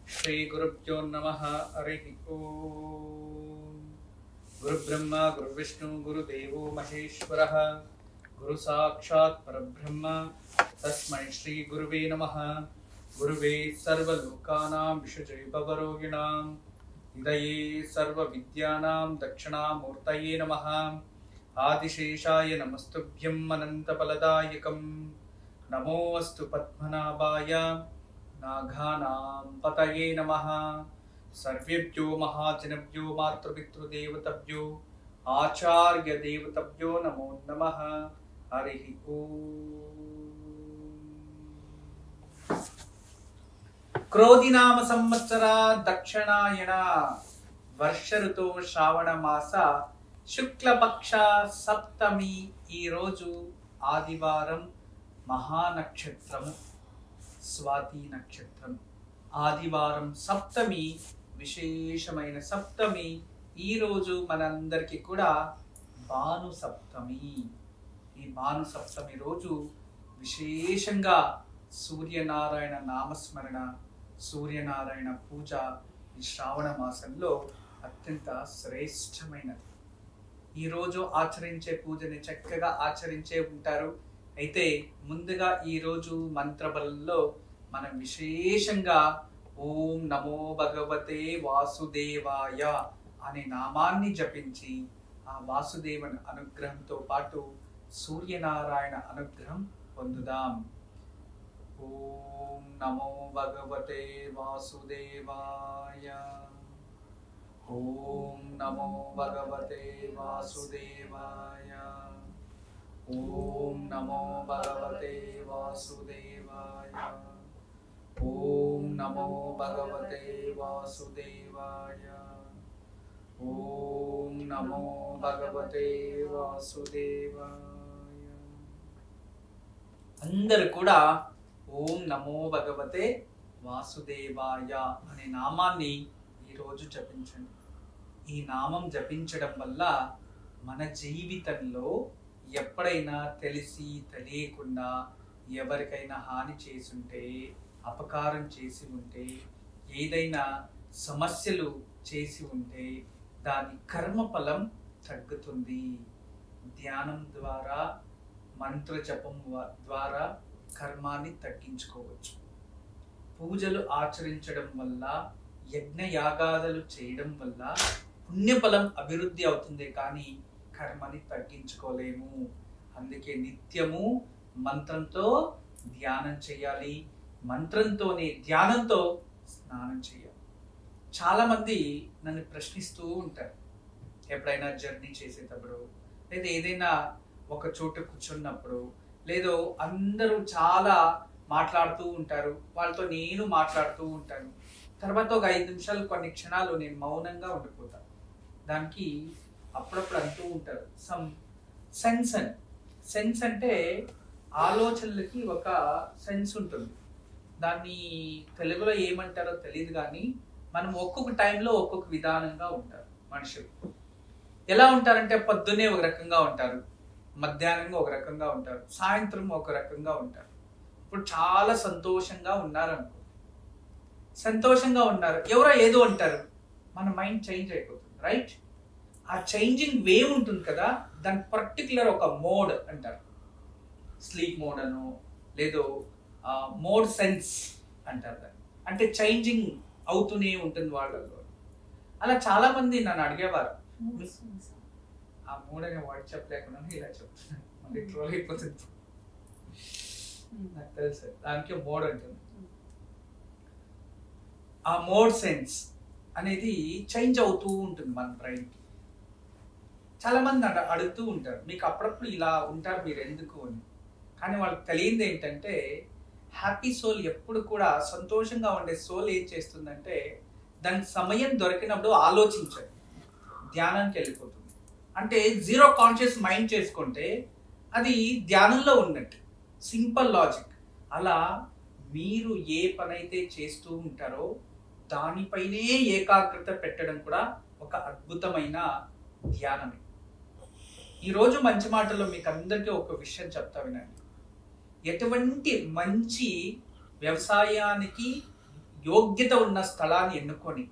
श्री गुरुभ्यो नमः। हरि ओम। गुरु ब्रह्मा गुरु विष्णु गुरुदेवो महेश्वरः गुरु साक्षात् परब्रह्म तस्मै श्री गुरुवे नमः। गुरुवे सर्वलोकानां विषजे भवरोगिणां हृदये सर्वविद्यानां दक्षिणामूर्तये नमः। आदिशेषाय नमस्तुभ्यं अनन्तफलदायकं नमोऽस्तु पद्मनाभाय नागानां पतये नमः। सर्वेभ्यो महाजनेभ्यो मातृपितृदेवताभ्यो आचार्यदेवताभ्यो नमो नमः। हरि ओम। क्रोधिनाम संवत्सर दक्षिणायन वर्ष ऋतु श्रावण मास शुक्लपक्ष सप्तमी ఈ రోజు ఆదివారం మహానక్షత్రము స్వాతి నక్షత్రం ఆదివారం సప్తమి విశేషమైన సప్తమి ఈ రోజు మనందరికీ కూడా భాను సప్తమి ఈ భాను సప్తమి రోజు విశేషంగా సూర్యనారాయణ నామస్మరణ సూర్యనారాయణ పూజ ఈ శ్రావణ మాసంలో అత్యంత శ్రేష్టమైనది ఈ రోజు ఆచరించే పూజని చక్కగా ఆచరించే ఉంటారు అయితే ముందుగా ఈ రోజు మంత్రబలంలో మనం విశేషంగా ఓం నమో భగవతే వాసుదేవాయ అనే నామాన్ని జపించి ఆ వాసుదేవుని అనుగ్రహంతో పాటు సూర్యనారాయణ అనుగ్రహం పొందుదాం। ఓం నమో భగవతే వాసుదేవాయ ఓం నమో భగవతే వాసుదేవాయ ఓం నమో భగవతే వాసుదేవాయ ఓం నమో భగవతే వాసుదేవాయ ఓం నమో భగవతే వాసుదేవాయ। అందరూ కూడా ఓం నమో భగవతే వాసుదేవాయ అనే నామాన్ని ఈరోజు జపించండి। ఈ నామం జపించడం వల్ల మన జీవితంలో ఎప్పుడైనా తెలిసి తెలియకుండా ఎవరికైనా హాని చేసుంటే అపకారం చేసి ఉంటే ఏదైనా సమస్యలు చేసి ఉంటే దాని కర్మఫలం తగ్గుతుంది। ధ్యానం ద్వారా మంత్ర జపం ద్వారా కర్మాన్ని తగ్గించుకోవచ్చు। పూజలు ఆచరించడం వల్ల యజ్ఞ యాగాదులు చేయడం వల్ల పుణ్యఫలం అభివృద్ధి అవుతుంది కానీ కర్మని తగ్గించుకోలేము। అందుకే నిత్యము మంత్రంతో ధ్యానం చేయాలి, మంత్రంతోనే ధ్యానంతో స్నానం చేయాలి। చాలా మంది నన్ను ప్రశ్నిస్తూ ఉంటారు ఎప్పుడైనా జర్నీ చేసేటప్పుడు లేదా ఏదైనా ఒక చోట కూర్చున్నప్పుడు లేదో అందరూ చాలా మాట్లాడుతూ ఉంటారు వాళ్ళతో నేను మాట్లాడుతూ ఉంటాను తర్వాత ఒక 5 నిమిషాలు కొన్ని క్షణాలు నేను మౌనంగా ఉండిపోతాను। దానికి అప్పుడప్పుడు అంటూ ఉంటారు సమ్ సెన్స్ అంటే ఆలోచనలకి ఒక సెన్స్ ఉంటుంది, దాన్ని తెలుగులో ఏమంటారో తెలియదు కానీ మనం ఒక్కొక్క టైంలో ఒక్కొక్క విధానంగా ఉంటారు మనుషులు। ఎలా ఉంటారంటే పొద్దున్నే ఒక రకంగా ఉంటారు, మధ్యాహ్నంగా ఒక రకంగా ఉంటారు, సాయంత్రం ఒక రకంగా ఉంటారు। ఇప్పుడు చాలా సంతోషంగా ఉన్నారనుకో, సంతోషంగా ఉన్నారు ఎవరో ఏదో అంటారు మన మైండ్ చేంజ్ అయిపోతుంది రైట్। ఆ చేంజింగ్ వేవ్ ఉంటుంది కదా దాని పర్టికులర్ ఒక మోడ్ అంటారు, స్లీప్ మోడ్ అను లేదో మోడ్ సెన్స్ అంటారు దాన్ని, అంటే చేంజింగ్ అవుతూనే ఉంటుంది వాళ్ళలో। అలా చాలా మంది నన్ను అడిగేవారు ఆ మోడ్ అనే వర్డ్ చెప్పలేకుండా ఇలా చెప్తున్నాను మళ్ళీ ట్రోల్ అయిపోతుంది నాకు తెలుసు దానికి మోడ్ అంటుంది। ఆ మోడ్ సెన్స్ అనేది చేంజ్ అవుతూ ఉంటుంది మన బ్రెయిన్కి। చాలా మంది అడుగుతూ ఉంటారు మీకు అప్పుడప్పుడు ఇలా ఉంటారు మీరు ఎందుకు అని, కానీ వాళ్ళకి తెలియదు ఏంటంటే హ్యాపీ సోల్ ఎప్పుడు కూడా సంతోషంగా ఉండే సోల్ ఏం చేస్తుందంటే దానికి సమయం దొరికినప్పుడు ఆలోచించదు, ధ్యానానికి వెళ్ళిపోతుంది। అంటే జీరో కాన్షియస్ మైండ్ చేసుకుంటే అది ధ్యానంలో ఉన్నట్టు, సింపుల్ లాజిక్। అలా మీరు ఏ పనైతే చేస్తూ ఉంటారో దానిపైనే ఏకాగ్రత పెట్టడం కూడా ఒక అద్భుతమైన ధ్యానమే। ఈరోజు మంచి మాటల్లో మీకు అందరికీ ఒక విషయం చెప్తా వినండి। ఎటువంటి మంచి వ్యవసాయానికి యోగ్యత ఉన్న స్థలాన్ని ఎన్నుకొని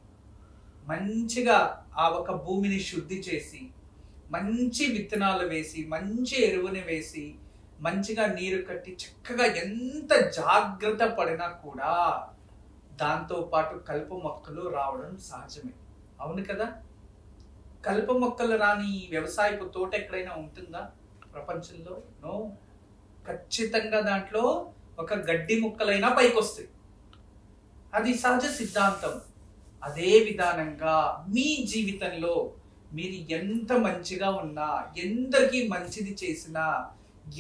మంచిగా ఆ ఒక భూమిని శుద్ధి చేసి మంచి విత్తనాలు వేసి మంచి ఎరువుని వేసి మంచిగా నీరు కట్టి చక్కగా ఎంత జాగ్రత్త పడినా కూడా దాంతో పాటు కలుప మొక్కలు రావడం సహజమే. అవును కదా? కలుప మొక్కలు రాని వ్యవసాయపు తోట ఎక్కడైనా ఉంటుందా ప్రపంచంలో? నో. ఖచ్చితంగా దాంట్లో ఒక గడ్డి ముక్కలైనా పైకి వస్తాయి. అది సహజ సిద్ధాంతం. అదే విధానంగా మీ జీవితంలో మీరు ఎంత మంచిగా ఉన్నా, ఎందరికీ మంచిది చేసినా,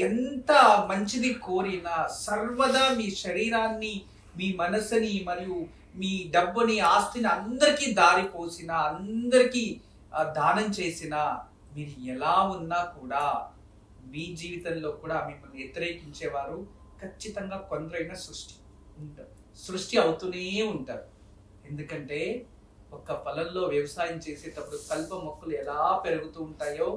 ఎంత మంచిది కోరినా, సర్వదా మీ శరీరాన్ని, మీ మనసుని మరియు మీ డబ్బుని, ఆస్తిని అందరికీ దారి పోసినా, అందరికీ దానం చేసినా, మీరు ఎలా ఉన్నా కూడా మీ జీవితంలో కూడా మిమ్మల్ని వ్యతిరేకించేవారు ఖచ్చితంగా కొందరైనా సృష్టి అవుతూనే ఉంటారు. ఎందుకంటే ఒక పొలంలో వ్యవసాయం చేసేటప్పుడు కలుప మొక్కలు ఎలా పెరుగుతూ ఉంటాయో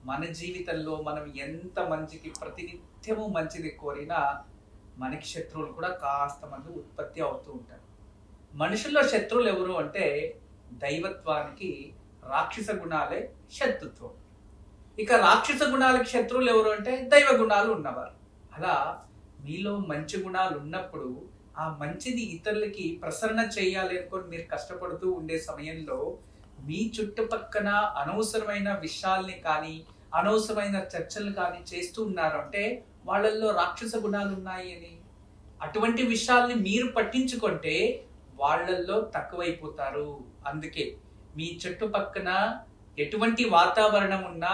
మన జీవితంలో మనం ఎంత మంచికి ప్రతినిత్యము మంచిది కోరినా మనకి శత్రువులు కూడా కాస్త మంది ఉత్పత్తి అవుతూ ఉంటారు. మనుషుల్లో శత్రువులు ఎవరు అంటే దైవత్వానికి రాక్షస గుణాలే శత్రుత్వం. ఇక రాక్షస గుణాలకి శత్రువులు ఎవరు అంటే దైవ గుణాలు ఉన్నవారు. అలా మీలో మంచి గుణాలు ఉన్నప్పుడు ఆ మంచిది ఇతరులకి ప్రసరణ చేయాలి అనుకొని మీరు కష్టపడుతూ ఉండే సమయంలో మీ చుట్టుపక్కన అనవసరమైన విషయాల్ని కానీ అనవసరమైన చర్చలు కానీ చేస్తూ ఉన్నారు అంటే వాళ్ళల్లో రాక్షస గుణాలు ఉన్నాయి అని. అటువంటి విషయాల్ని మీరు పట్టించుకుంటే వాళ్ళల్లో తక్కువైపోతారు. అందుకే మీ చుట్టుపక్కన ఎటువంటి వాతావరణం ఉన్నా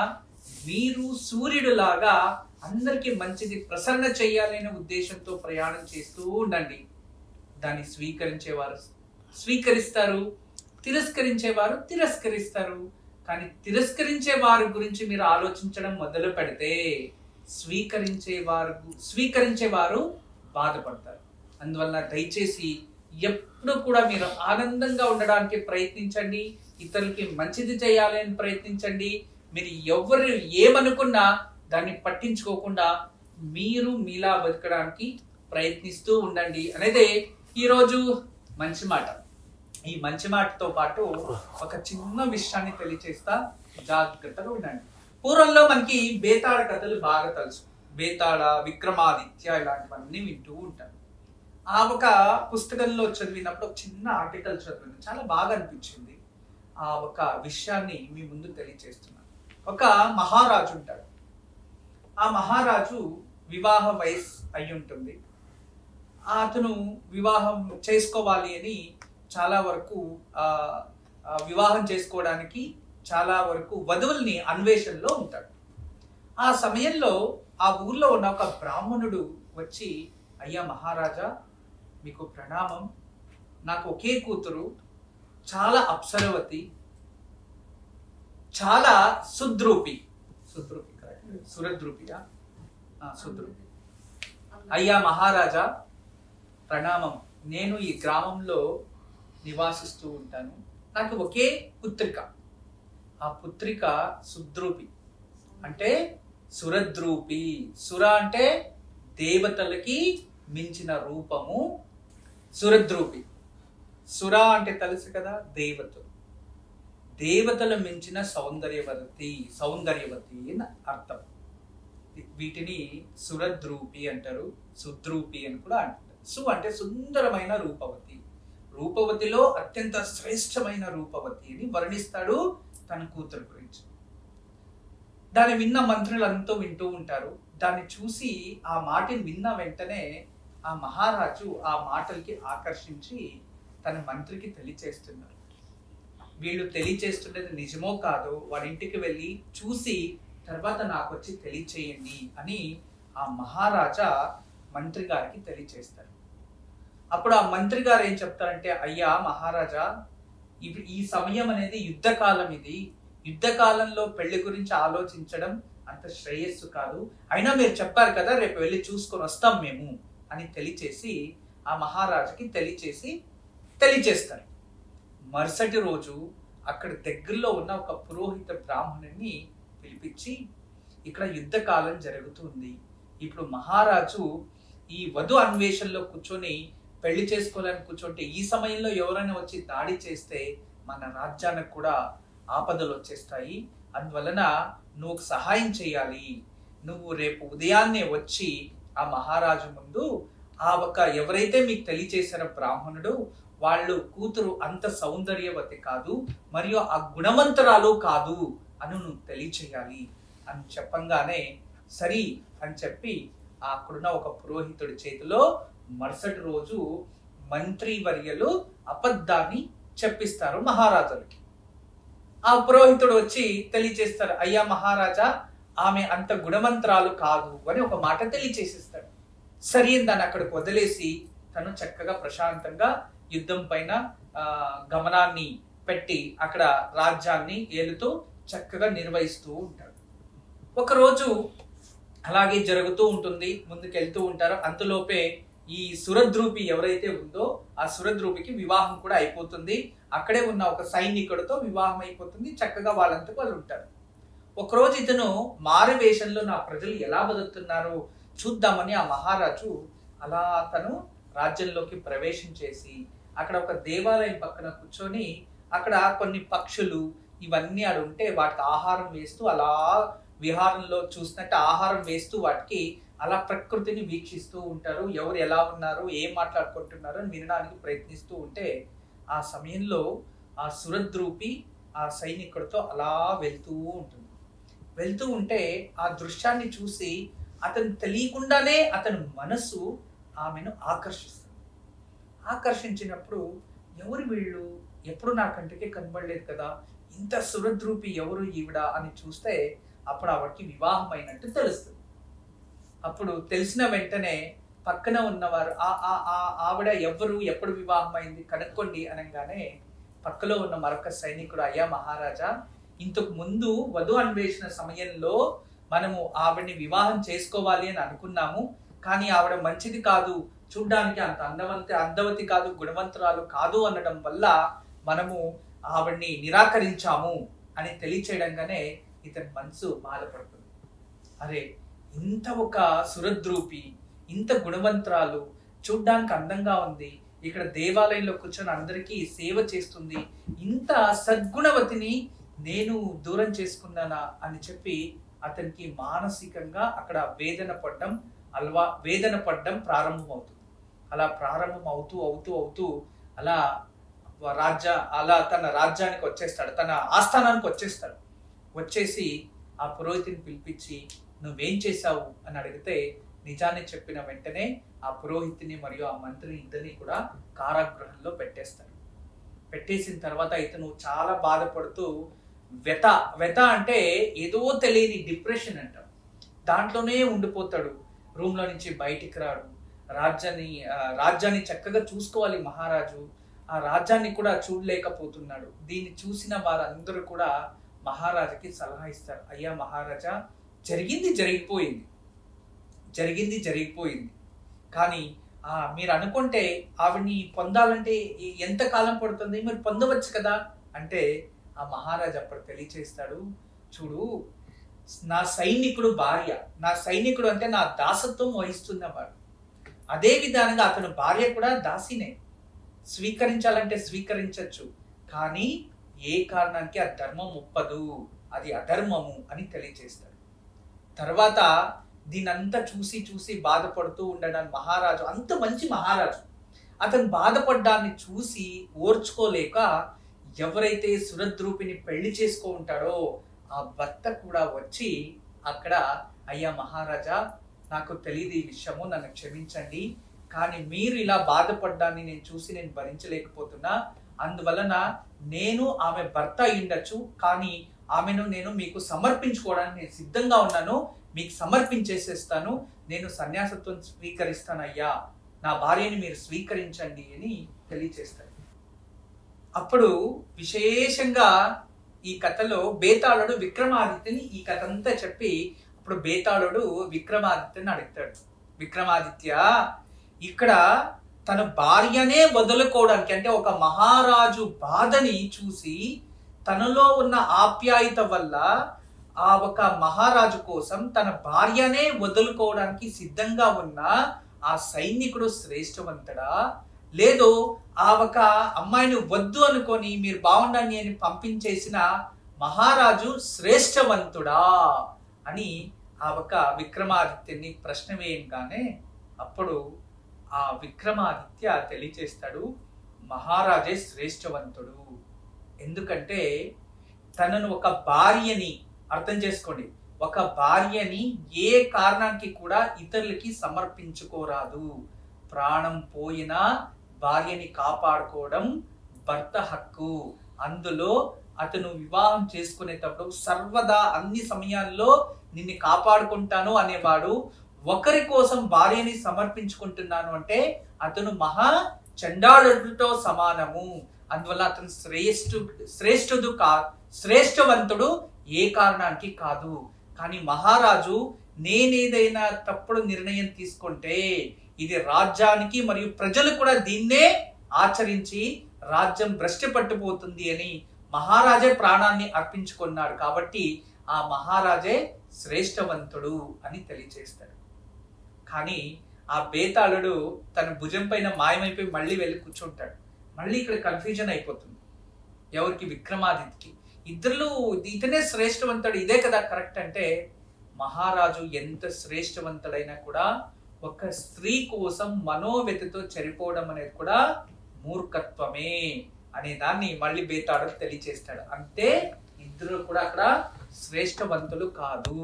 మీరు సూర్యుడు లాగా అందరికీ మంచిది ప్రసరణ చేయాలనే ఉద్దేశంతో ప్రయాణం చేస్తూ ఉండండి. దాన్ని స్వీకరించేవారు స్వీకరిస్తారు, తిరస్కరించేవారు తిరస్కరిస్తారు. కానీ తిరస్కరించే వారి గురించి మీరు ఆలోచించడం మొదలు పెడితే స్వీకరించేవారు బాధపడతారు. అందువల్ల దయచేసి ఎప్పుడు కూడా మీరు ఆనందంగా ఉండడానికి ప్రయత్నించండి. ఇతరులకి మంచిది చేయాలి అని ప్రయత్నించండి. మీరు ఎవరు ఏమనుకున్నా దాన్ని పట్టించుకోకుండా మీరు మీలా బతకడానికి ప్రయత్నిస్తూ ఉండండి అనేది ఈరోజు మంచి మాట. ఈ మంచి మాటతో పాటు ఒక చిన్న విషయాన్ని తెలియచేస్తా, జాగ్రత్తగా ఉండండి. పూర్వంలో మనకి బేతాళ కథలు బాగా తెలుసు. బేతాళ, విక్రమాదిత్య ఇలాంటివన్నీ వింటూ ఉంటారు. ఆ ఒక పుస్తకంలో చదివినప్పుడు ఒక చిన్న ఆర్టికల్ చదివిన చాలా బాగా అనిపించింది. ఆ ఒక విషయాన్ని మీ ముందు తెలియచేస్తున్నాను. ఒక మహారాజు ఉంటాడు. ఆ మహారాజు వివాహ వయసు అయి ఉంటుంది. అతను వివాహం చేసుకోవాలి అని చాలా వరకు వివాహం చేసుకోవడానికి చాలా వరకు వధువుల్ని అన్వేషణలో ఉంటాడు. ఆ సమయంలో ఆ ఊర్లో ఉన్న ఒక బ్రాహ్మణుడు వచ్చి, అయ్యా మహారాజా, మీకు ప్రణామం. నాకు ఒకే కూతురు, చాలా అప్సరవతి, చాలా సుద్రూపి. సురద్రూపియా? సుద్రూపి. అయ్యా మహారాజా ప్రణామం. నేను ఈ గ్రామంలో నివాసిస్తూ ఉంటాను. నాకు ఒకే పుత్రిక. ఆ పుత్రిక సుద్రూపి అంటే సురద్రూపి. సుర అంటే దేవతలకి మించిన రూపము సురద్రూపి. సుర అంటే తెలుసు కదా, దేవతలు. దేవతల మించిన సౌందర్యవతి అని అర్థం. వీటిని సురద్రూపి అంటారు, సుద్రూపి అని కూడా అంటారు. సు అంటే సుందరమైన రూపవతి, రూపవతిలో అత్యంత శ్రేష్టమైన రూపవతి అని వర్ణిస్తాడు తన కూతురు గురించి. దాన్ని విన్న మంత్రులంతా వింటూ ఉంటారు. దాన్ని చూసి ఆ మాటని విన్న వెంటనే ఆ మహారాజు ఆ మాటలకి ఆకర్షించి తన మంత్రికి తెలియచేస్తున్నారు. వీళ్ళు తెలియచేస్తున్నది నిజమో కాదో వాడి ఇంటికి వెళ్ళి చూసి తర్వాత నాకు వచ్చి తెలియచేయండి అని ఆ మహారాజా మంత్రి గారికి తెలియచేస్తారు. అప్పుడు ఆ మంత్రి గారు ఏం చెప్తారంటే, అయ్యా మహారాజా, ఈ సమయం అనేది యుద్ధకాలం. ఇది యుద్ధకాలంలో పెళ్లి గురించి ఆలోచించడం అంత శ్రేయస్సు కాదు. అయినా మీరు చెప్పారు కదా రేపు వెళ్ళి చూసుకొని వస్తాం మేము అని తెలియచేసి ఆ మహారాజుకి తెలియచేస్తారు. మరుసటి రోజు అక్కడ దగ్గరలో ఉన్న ఒక పురోహిత బ్రాహ్మణుని పిలిపించి, ఇక్కడ యుద్ధకాలం జరుగుతుంది, ఇప్పుడు మహారాజు ఈ వధు అన్వేషణలో కూర్చొని పెళ్లి చేసుకోవాలని కూర్చుంటే ఈ సమయంలో ఎవరైనా వచ్చి దాడి చేస్తే మన రాజ్యానికి కూడా ఆపదలు వచ్చేస్తాయి. అందువలన నువ్వు సహాయం చేయాలి. నువ్వు రేపు ఉదయాన్నే వచ్చి ఆ మహారాజు ముందు ఎవరైతే మీకు తెలియచేశారో బ్రాహ్మణుడు, వాళ్ళు కూతురు అంత సౌందర్యవతి కాదు, మరియు ఆ గుణవంతురాలు కాదు అని నువ్వు తెలియచేయాలి అని చెప్పంగానే సరి అని చెప్పి అక్కడున్న ఒక పురోహితుడి చేతిలో మరుసటి రోజు మంత్రివర్యులు అబద్ధాన్ని చెప్పిస్తారు మహారాజులకి. ఆ పురోహితుడు వచ్చి తెలియచేస్తారు, అయ్యా మహారాజా, ఆమె అంత గుణవంతురాలు కాదు అని ఒక మాట తెలియచేసిస్తాడు. సరి దాన్ని అక్కడికి వదిలేసి తను చక్కగా ప్రశాంతంగా యుద్ధం పైన గమనాన్ని పెట్టి అక్కడ రాజ్యాన్ని ఏలుతూ చక్కగా నిర్వహిస్తూ ఉంటాడు. ఒకరోజు అలాగే జరుగుతూ ఉంటుంది, ముందుకెళ్తూ ఉంటారు. అంతలోపే ఈ సురద్రూపి ఎవరైతే ఉందో ఆ సురద్రూపికి వివాహం కూడా అయిపోతుంది. అక్కడే ఉన్న ఒక సైనికుడితో వివాహం అయిపోతుంది. చక్కగా వాళ్ళంతకు వాళ్ళు ఉంటారు. ఒకరోజు ఇతను మారువేషంలో నా ప్రజలు ఎలా బతుకుతున్నారో చూద్దామని ఆ మహారాజు అలా తను రాజ్యంలోకి ప్రవేశం చేసి అక్కడ ఒక దేవాలయం పక్కన కూర్చొని అక్కడ కొన్ని పక్షులు ఇవన్నీ ఆడు ఉంటే వాటికి ఆహారం వేస్తూ అలా విహారంలో చూసినట్టు ఆహారం వేస్తూ వాటికి అలా ప్రకృతిని వీక్షిస్తూ ఉంటారు. ఎవరు ఎలా ఉన్నారు, ఏం మాట్లాడుకుంటున్నారు అని వినడానికి ప్రయత్నిస్తూ ఉంటే ఆ సమయంలో ఆ సురద్రూపి ఆ సైనికుడితో అలా వెళ్తూ ఉంటుంది. వెళ్తూ ఉంటే ఆ దృశ్యాన్ని చూసి అతను తెలియకుండానే అతని మనసు ఆమెను ఆకర్షిస్తుంది. ఆకర్షించినప్పుడు ఎవరు వీళ్ళు, ఎప్పుడు నా కంటికి కనబడలేదు కదా, ఇంత సురద్రూపి ఎవరు ఈవిడ అని చూస్తే అప్పుడు ఆవిడకి వివాహం అయినట్టు తెలుస్తుంది. అప్పుడు తెలిసిన వెంటనే పక్కన ఉన్నవారు ఆవిడ ఎవరు, ఎప్పుడు వివాహం అయింది కనుక్కోండి అనగానే పక్కలో ఉన్న మరొక సైనికుడు, అయ్యా మహారాజా, ఇంతకు ముందు వధు అన్వేషణ సమయంలో మనము ఆవిడని వివాహం చేసుకోవాలి అని అనుకున్నాము, కానీ ఆవిడ మంచిది కాదు, చూడ్డానికి అంత అందవతి కాదు, గుణవంతురాలు కాదు అనడం వల్ల మనము ఆవిడ్ని నిరాకరించాము అని తెలియచేయడంగానే ఇతని మనసు బాధపడుతుంది. అరే, ఇంత ఒక సురద్రూపి, ఇంత గుణవంతురాలు, చూడ్డానికి అందంగా ఉంది, ఇక్కడ దేవాలయంలో కూర్చొని అందరికీ సేవ చేస్తుంది, ఇంత సద్గుణవతిని నేను దూరం చేసుకున్నానా అని చెప్పి అతనికి మానసికంగా అక్కడ వేదన పడ్డం ప్రారంభమవుతుంది. అలా ప్రారంభం అవుతూ అలా తన రాజ్యానికి వచ్చేస్తాడు, తన ఆస్థానానికి వచ్చేస్తాడు. వచ్చేసి ఆ పురోహితుని పిలిపించి నువ్వేం చేశావు అని అడిగితే నిజాన్ని చెప్పిన వెంటనే ఆ పురోహితుని మరియు ఆ మంత్రిని ఇద్దరిని కూడా కారాగృహంలో పెట్టేస్తాడు. పెట్టేసిన తర్వాత ఇతను చాలా బాధపడుతూ వెత అంటే ఏదో తెలియని డిప్రెషన్ అంటారు, దాంట్లోనే ఉండిపోతాడు. రూమ్లో నుంచి బయటికి రాడు. రాజ్యాన్ని చక్కగా చూసుకోవాలి మహారాజు, ఆ రాజ్యాన్ని కూడా చూడలేకపోతున్నాడు. దీన్ని చూసిన వారందరూ కూడా మహారాజుకి సలహా ఇస్తారు, అయ్యా మహారాజా, జరిగింది జరిగిపోయింది, కానీ మీరు అనుకుంటే ఆవిడ్ని పొందాలంటే ఎంత కాలం పడుతుంది, మీరు పొందవచ్చు కదా అంటే ఆ మహారాజు అప్పుడు తెలియచేస్తాడు, చూడు, నా సైనికుడు భార్య, నా సైనికుడు అంటే నా దాసత్వం వహిస్తున్నవాడు, అదే విధానంగా అతని భార్య కూడా దాసినే, స్వీకరించాలంటే స్వీకరించవచ్చు, కానీ ఏ కారణానికి ఆ ధర్మం ఒప్పదు, అది అధర్మము అని తెలియజేస్తాడు. తర్వాత దీనంతా చూసి బాధపడుతూ ఉండడానికి మహారాజు, అంత మంచి మహారాజు, అతను బాధపడ్డాన్ని చూసి ఓర్చుకోలేక ఎవరైతే సురద్రూపిని పెళ్లి చేసుకో ఉంటాడో ఆ భర్త కూడా వచ్చి అక్కడ, అయ్యా మహారాజా, నాకు తెలియదు ఈ విషయము, నన్ను క్షమించండి, కానీ మీరు ఇలా బాధపడ్డాన్ని నేను చూసి నేను భరించలేకపోతున్నా, అందువలన నేను ఆమె భర్త అయ్యుండొచ్చు, కానీ ఆమెను నేను మీకు సమర్పించుకోవడానికి నేను సిద్ధంగా ఉన్నాను, మీకు సమర్పించేసేస్తాను, నేను సన్యాసత్వం స్వీకరిస్తాను అయ్యా, నా భార్యని మీరు స్వీకరించండి అని తెలియచేస్తాడు. అప్పుడు విశేషంగా ఈ కథలో బేతాళుడు విక్రమాదిత్యని ఈ కథ అంతా చెప్పి అప్పుడు బేతాళుడు విక్రమాదిత్యని అడుగుతాడు, విక్రమాదిత్య, ఇక్కడ తన భార్యనే వదులుకోవడానికి, అంటే ఒక మహారాజు బాధని చూసి తనలో ఉన్న ఆప్యాయత వల్ల ఆ ఒక మహారాజు కోసం తన భార్యనే వదులుకోవడానికి సిద్ధంగా ఉన్న ఆ సైనికుడు శ్రేష్టవంతుడా, లేదో ఆ ఒక అమ్మాయిని వద్దు అనుకొని మీరు బాగుండండి అని పంపించేసిన మహారాజు శ్రేష్టవంతుడా అని ఆ ఒక విక్రమాదిత్యుని ప్రశ్న వేయంగానే అప్పుడు ఆ విక్రమాదిత్య తెలియచేస్తాడు, మహారాజే శ్రేష్టవంతుడు. ఎందుకంటే తనను ఒక భార్యని, అర్థం చేసుకోండి, ఒక భార్యని ఏ కారణానికి కూడా ఇతరులకి సమర్పించుకోరాదు. ప్రాణం పోయినా భార్యని కాపాడుకోవడం భర్త హక్కు. అందులో అతను వివాహం చేసుకునేటప్పుడు సర్వదా అన్ని సమయాల్లో నిన్ను కాపాడుకుంటాను అనేవాడు. ఒకరి కోసం భార్యని సమర్పించుకుంటున్నాను అంటే అతను మహా చండాలుడితో సమానము. అందువల్ల అతను శ్రేష్టవంతుడు ఏ కారణానికి కాదు. కానీ మహారాజు నేనేదైనా తప్పుడు నిర్ణయం తీసుకుంటే ఇది రాజ్యానికి మరియు ప్రజలు కూడా దీన్నే ఆచరించి రాజ్యం భ్రష్టు పట్టిపోతుంది అని మహారాజే ప్రాణాన్ని అర్పించుకున్నాడు. కాబట్టి ఆ మహారాజే శ్రేష్టవంతుడు అని తెలియచేస్తాడు. కానీ ఆ బేతాళుడు తన భుజం పైన మాయమైపోయి మళ్ళీ వెళ్ళి కూర్చుంటాడు. మళ్ళీ ఇక్కడ కన్ఫ్యూజన్ అయిపోతుంది ఎవరికి, విక్రమాదిత్యకి. ఇద్దరు ఇతనే శ్రేష్టవంతుడు, ఇదే కదా కరెక్ట్ అంటే, మహారాజు ఎంత శ్రేష్టవంతుడైనా కూడా ఒక స్త్రీ కోసం మనోవ్యతతో చనిపోవడం అనేది కూడా మూర్ఖత్వమే అనే దాన్ని మళ్ళీ బేతాడు తెలియచేస్తాడు. అంటే ఇద్దరు కూడా అక్కడ శ్రేష్టవంతులు కాదు.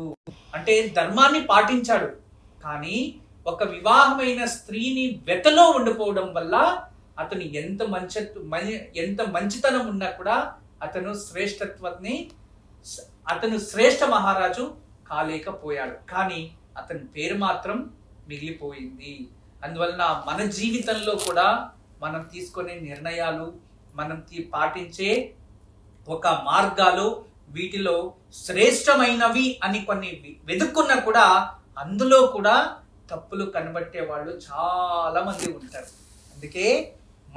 అంటే ధర్మాన్ని పాటించాడు, కానీ ఒక వివాహమైన స్త్రీని వెతలో ఉండిపోవడం వల్ల అతను ఎంత మంచితనం ఉన్నా కూడా అతను శ్రేష్ఠ మహారాజు కాలేకపోయాడు. కానీ అతని పేరు మాత్రం మిగిలిపోయింది. అందువలన మన జీవితంలో కూడా మనం తీసుకునే నిర్ణయాలు, మనం పాటించే ఒక మార్గాలు, వీటిలో శ్రేష్టమైనవి అని కొన్ని వెతుక్కున్నా కూడా అందులో కూడా తప్పులు కనబట్టే వాళ్ళు చాలా మంది ఉంటారు. అందుకే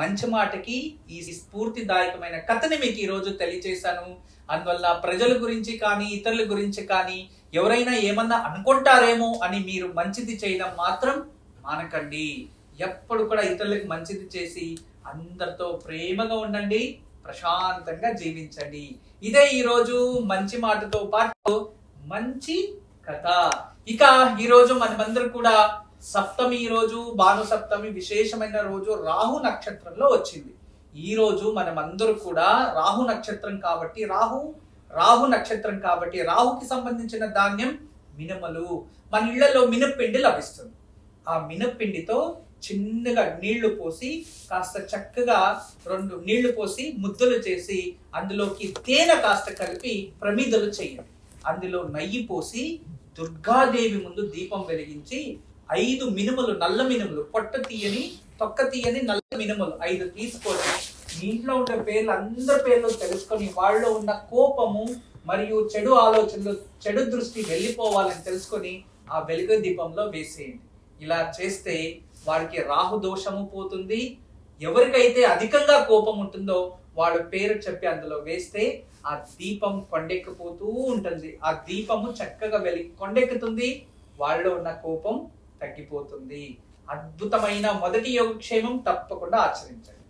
మంచి మాటకి ఈ స్ఫూర్తిదాయకమైన కథని మీకు ఈరోజు తెలియచేశాను. అందువల్ల ప్రజల గురించి కానీ ఇతరుల గురించి కానీ ఎవరైనా ఏమన్నా అనుకుంటారేమో అని మీరు మంచిది చేయడం మాత్రం మానకండి. ఎప్పుడు కూడా ఇతరులకు మంచిది చేసి అందరితో ప్రేమగా ఉండండి, ప్రశాంతంగా జీవించండి. ఇదే ఈరోజు మంచి మాటతో పాటు మంచి కథ. ఇక ఈరోజు మనమందరం కూడా సప్తమి, రోజు భాను సప్తమి విశేషమైన రోజు రాహు నక్షత్రంలో వచ్చింది. ఈ రోజు మనమందరూ కూడా రాహు నక్షత్రం కాబట్టి రాహుకి సంబంధించిన ధాన్యం మినుములు. మన ఇళ్లలో మినప్పిండి లభిస్తుంది. ఆ మినప్పిండితో చిన్నగా నీళ్లు పోసి కాస్త చక్కగా 2 నీళ్లు పోసి ముద్దలు చేసి అందులోకి తేనె కాస్త కలిపి ప్రమిదలు చేయండి. అందులో నెయ్యి పోసి దుర్గాదేవి ముందు దీపం వెలిగించి 5 మినుములు, నల్ల మినుములు, పొట్ట తీయని తొక్క తీయని నల్ల మినుములు 5 తీసుకొని ఇంట్లో ఉండే పేర్లు అందరి పేర్లు తెలుసుకొని వాళ్ళలో ఉన్న కోపము మరియు చెడు ఆలోచనలు, చెడు దృష్టి వెళ్ళిపోవాలని తెలుసుకొని ఆ వెలుగు దీపంలో వేసేయండి. ఇలా చేస్తే వారికి రాహు దోషము పోతుంది. ఎవరికైతే అధికంగా కోపం ఉంటుందో వాళ్ళ పేరు చెప్పి అందులో వేస్తే ఆ దీపం కొండెక్కిపోతూ ఉంటుంది. ఆ దీపము చక్కగా కొండెక్కుతుంది, వాళ్ళలో ఉన్న కోపం తగ్గిపోతుంది. అద్భుతమైన మొదటి యోగక్షేమం తప్పకుండా ఆచరించండి.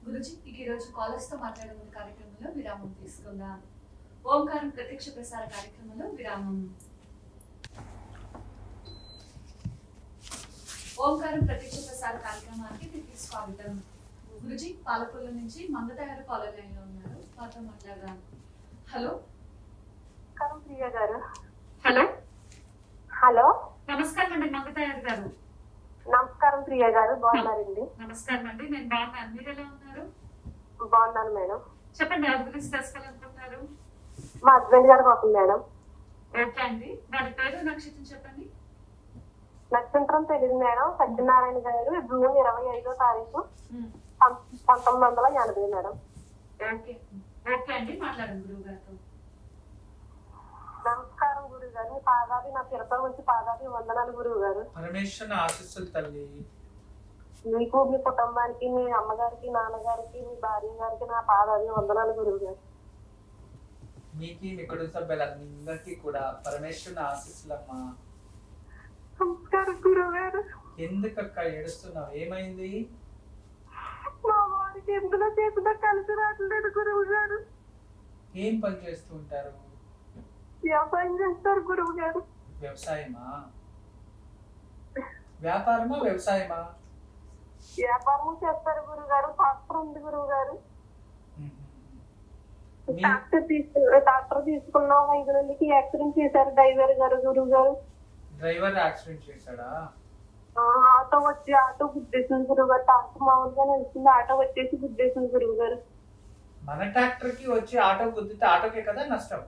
గురుజీ, ఈ రోజు కాలర్స్ తో మాట్లాడే ముందు కార్యక్రమంలో విరామం తీసుకుందాం. ఓంకారం ప్రత్యక్ష ప్రసార కార్యక్రమంలో విరామం. ఓంకారం ప్రత్యక్ష ప్రసార కార్యక్రమానికి తిరిగి స్వాగతం. గురుజీ, పాలకొల్ల నుంచి మంగతయారు కాలర్ లైన్ లో ఉన్నారు, వారితో మాట్లాడదాం. హలో ప్రియ గారు. హలో హలో నమస్కారం అండి మంగతయారు గారు. నమస్కారం ప్రియ గారు, బాగున్నారండి? నమస్కారం అండి, నేను బాగున్నాను, మీరు ఎలా ఉన్నారు? బాగున్నాను మేడం. చెప్పండి, ఎవరి గురించి తెలుసుకోవాలనుకుంటున్నారు? మా హస్బెండ్ గారు కోసం మేడం. ఓకే అండి, వారి పేరు నక్షత్రం చెప్పండి. నక్షత్రం తెలియదు మేడం. సత్యనారాయణ గారు, జూన్ 25వ తారీఖు 1980 మేడం. ఓకే ఓకే అండి, మాట్లాడండి గురువు గారితో. నమస్కారం గురువు గారు, మీ పాదాది నా తిరుపతి నుంచి పాదాది వందనాలు గురువు గారు. పరమేశ్వర ఆశీస్సులు తల్లి. మీకు, మీ కుటుంబానికి, మీ అమ్మగారికి, నాన్నగారికి, మీ భార్య గారికి నా పాదాది వందనాలు గురువు గారు. మీకు మీ కుటుంబ సభ్యులందరికీ కూడా పరమేశ్వర ఆశీస్సులమ్మా. నమస్కారం చేస్తున్నారు గురువు గారు. ఎందుకక్క ఏడుస్తున్నావు? ఏమైంది? మా వారికి ఎందులో చేసినా కలిసి రావట్లేదు గురువు గారు. ఏం పని చేస్తూ ఉంటారు? వ్యవసాయం చేస్తారు గురువు గారు. వ్యవసాయమా? వ్యాపారమా వ్యవసాయమా? వ్యాపారం చేస్తారు గురువు గారు. ట్రాక్టర్ ఉంది గురువు గారు. ట్రాక్టర్ తీసుకున్నాం 5 నెలలకి యాక్సిడెంట్ చేశారు డ్రైవర్ గారు గురువు గారు. డ్రైవర్ యాక్సిడెంట్ చేశాడా? ఆటో గుద్దేసింది గురువు గారు. ట్రాక్టర్ మామూలుగా వెళ్తుంది, ఆటో వచ్చేసి గుద్దేసింది గురువు గారు. మన ట్రాక్టర్ కి వచ్చి ఆటో గుద్దితే ఆటోకే కదా నష్టం.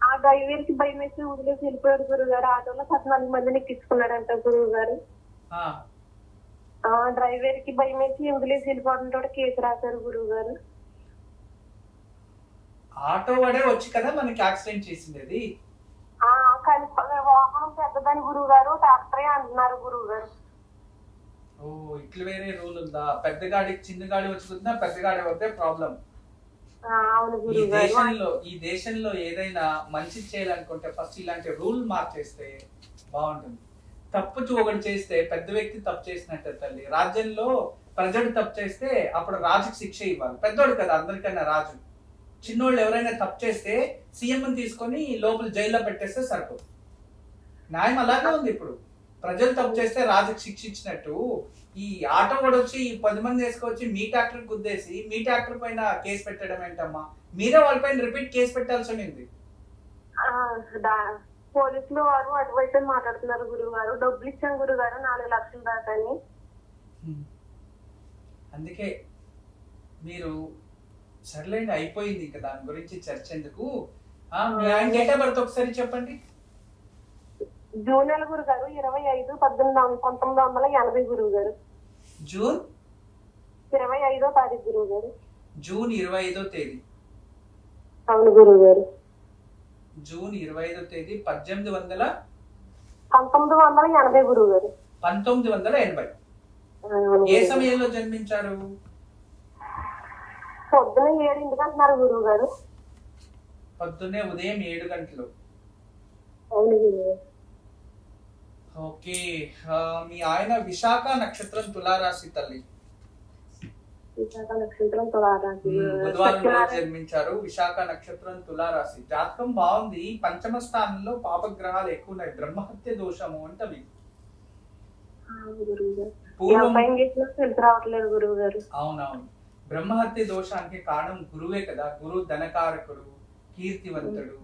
ఆ డ్రైవర్ కి భయం వేసి వదిలేసి వెళ్ళిపోయాడు గురువు గారు. ఆటోలో 14 మందిని ఎక్కించుకున్నాడంట గురువు గారు. డ్రైవర్ కి భయం వేసి వదిలేసి వెళ్ళిపోవడంతో కేసు రాశారు గురువు గారు. ఆటో వాడే వచ్చి కదా మనకి యాక్సిడెంట్ చేసింది. కానీ వాహనం పెద్దదని గురువు గారు, ట్రాక్టరే అంటున్నారు గురువు గారు. ఓ, ఇట్లా వేరే రూల్ ఉందా? పెద్ద గాడికి చిన్న గాడి వచ్చుకుందా, పెద్ద గాడి వద్దే ప్రాబ్లం. ఈ దేశంలో ఏదైనా మంచి చేయాలనుకుంటే ఫస్ట్ ఇలాంటి రూల్ మార్చేస్తే బాగుంటుంది. తప్పు ఒకటి చేస్తే పెద్ద వ్యక్తి తప్పు చేసినట్టే తల్లి. రాజ్యంలో ప్రజలు తప్పు చేస్తే అప్పుడు రాజుకి శిక్ష ఇవ్వాలి. పెద్దోడు కదా అందరికన్నా రాజు. చిన్నోళ్ళు ఎవరైనా తప్పు చేస్తే సీఎం తీసుకొని లోపల జైల్లో పెట్టేస్తే సరిపోదు. న్యాయం అలాగే ఉంది. ఇప్పుడు ప్రజలు తప్పు చేస్తే రాజుకి శిక్ష ఇచ్చినట్టు ఈ ఆటో కూడా వచ్చి 10 మంది వేసుకొచ్చి మీ ట్రాక్టర్ గుద్దేసి మీ ట్రాక్టర్ పైన కేసు పెట్టడం ఏంటమ్మా? మీరే వాళ్ళపైన రిపీట్ కేసు పెట్టాల్సి ఉంది. పోలీసులు వారు అటువైపు మాట్లాడుతున్నారు గురువు గారు. డబ్బులు ఇచ్చాను గురువు గారు 4 లక్షలు దాటని. అందుకే మీరు సర్లేండి, అయిపోయింది ఇంకా దాని గురించి చర్చ ఎందుకు. మీ ఆయన డేట్ ఆఫ్ బర్త్ ఒకసారి చెప్పండి. జూన్ నెల గురువు గారు 25/1980 గురువు గారు. జూన్ 25వ తారీఖు గురువు గారు. జూన్ 25వ తేదీ. అవును గురువు గారు. జూన్ 25వ తేదీ 1980 గురువు గారు. 1980. ఏ సమయంలో జన్మించారు? పొద్దున 7 అంటున్నారు గురువు గారు. పొద్దున్నే ఉదయం 7 గంటలు. అవును గురువు గారు. ఓకే. మీ ఆయన విశాఖ నక్షత్రం తులారాశి తల్లి. విశాఖ నక్షత్రం తులారాశి. బుధవారం రోజు జన్మించారు. విశాఖ నక్షత్రం తులారాశి. జాతకం బాగుంది. పంచమ స్థానంలో పాపగ్రహాలు ఎక్కువ ఉన్నాయి. బ్రహ్మహత్య దోషము అంటవి. అవునవును. బ్రహ్మహత్య దోషానికి కారణం గురువే కదా. గురువు ధనకారకుడు, కీర్తివంతుడు.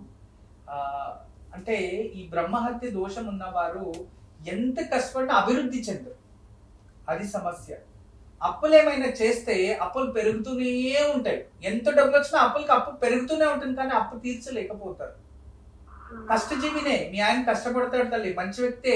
అంటే ఈ బ్రహ్మహత్య దోషం ఉన్నవారు ఎంత కష్టపడినా అభివృద్ధి చెందరు. అది సమస్య. అప్పులు ఏమైనా చేస్తే అప్పులు పెరుగుతూనే ఉంటాయి. ఎంత డబ్బులు వచ్చినా అప్పు పెరుగుతూనే ఉంటుంది, కానీ అప్పు తీర్చలేకపోతారు. కష్టజీవినే. మీ ఆయన కష్టపడతాడు తల్లి. మంచి వ్యక్తే.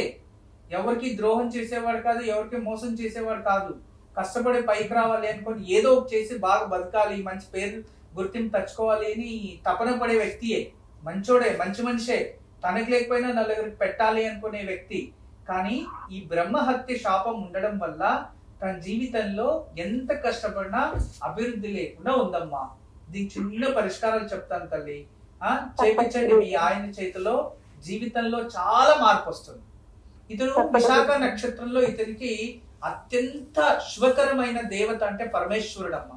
ఎవరికి ద్రోహం చేసేవాడు కాదు, ఎవరికి మోసం చేసేవాడు కాదు. కష్టపడి పైకి రావాలి అనుకొని ఏదో ఒకటి చేసి బాగా బతకాలి, మంచి పేరు గుర్తింపు తెచ్చుకోవాలి అని తపన పడే వ్యక్తియే. మంచోడే, మంచి మనిషే. తనకి లేకపోయినా నలుగురికి పెట్టాలి అనుకునే వ్యక్తి. కానీ ఈ బ్రహ్మహత్య శాపం ఉండడం వల్ల తన జీవితంలో ఎంత కష్టపడినా అభివృద్ధి లేకుండా ఉందమ్మా. దీనికి చిన్న పరిష్కారాలు చెప్తాను తల్లి. చేపించండి. మీ ఆయన చేతిలో జీవితంలో చాలా మార్పు వస్తుంది. ఇతను విశాఖ నక్షత్రంలో ఇతనికి అత్యంత శుభకరమైన దేవత అంటే పరమేశ్వరుడమ్మ.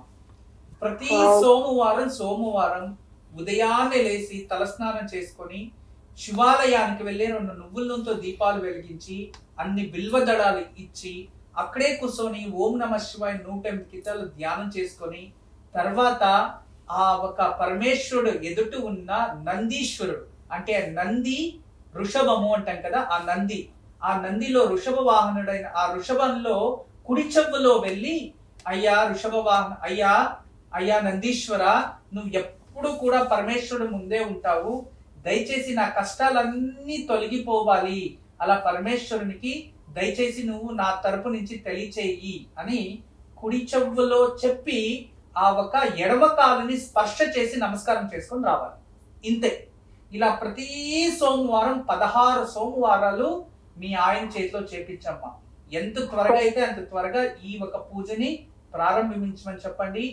ప్రతి సోమవారం ఉదయాన్నే లేచి తలస్నానం చేసుకొని శివాలయానికి వెళ్ళి 2 నువ్వుల నూనెతో దీపాలు వెలిగించి అన్ని బిల్వ దళాలు ఇచ్చి అక్కడే కూర్చొని ఓం నమః శివాయ 108 గీతాలు ధ్యానం చేసుకొని తర్వాత ఆ ఒక పరమేశ్వరుడు ఎదుట ఉన్న నందీశ్వరుడు అంటే నంది వృషభము అంటాం కదా, ఆ నందిలో వృషభ వాహనుడైన ఆ వృషభంలో కుడి చెవులో వెళ్ళి అయ్యా వృషభ వాహన అయ్యా నందీశ్వర, నువ్వు ఎప్పుడు కూడా పరమేశ్వరుడు ముందే ఉంటావు. దయచేసి నా కష్టాలన్నీ తొలగిపోవాలి. అలా పరమేశ్వరునికి దయచేసి నువ్వు నా తరపు నుంచి తెలియచేయి అని కుడి చెవులో చెప్పి ఆ ఒక ఎడమ కాలుని స్పర్శ చేసి నమస్కారం చేసుకొని రావాలి. ఇంతే. ఇలా ప్రతి సోమవారం 16 సోమవారాలు మీ ఆయన చేతిలో చేపించమ్మా. ఎంత త్వరగా అయితే అంత త్వరగా ఈ ఒక పూజని ప్రారంభించమని చెప్పండి.